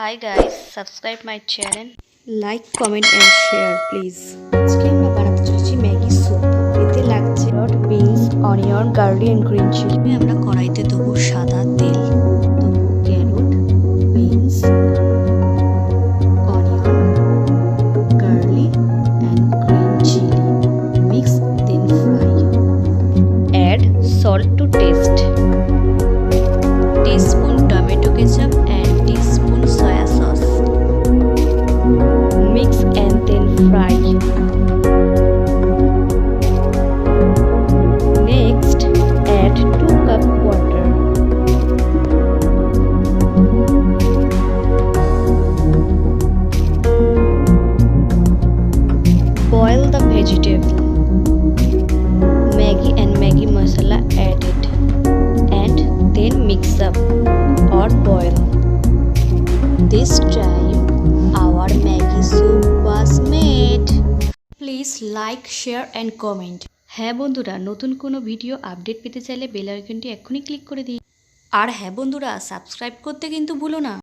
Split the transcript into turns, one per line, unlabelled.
Hi guys, subscribe my channel.
Like comment and share please. আজকে আমরা বানাতে চলেছি ম্যাগি স্যুপ। এতে লাগছে beans, onion, garlic and green chilli. আমরা কড়াইতে দেবো সাদা তেল, দেবো carrot, beans, onion, garlic and green chilli. Mix then fry. Add salt to taste. Teaspoon tomato ketchup and teaspoon soya sauce. Mix and then fry. Next, add 2 cup water. Boil the vegetable. Maggi and Maggi masala added and then mix up or boil. This time our Maggi soup was made. Please like, share and comment. হ্যাঁ বন্ধুরা, নতুন কোনো video update পেতে চাইলে bell আইকনটি এক্ষুনি click করে দিন। আর হ্যাঁ বন্ধুরা, সাবস্ক্রাইব করতে কিন্তু ভুলো না।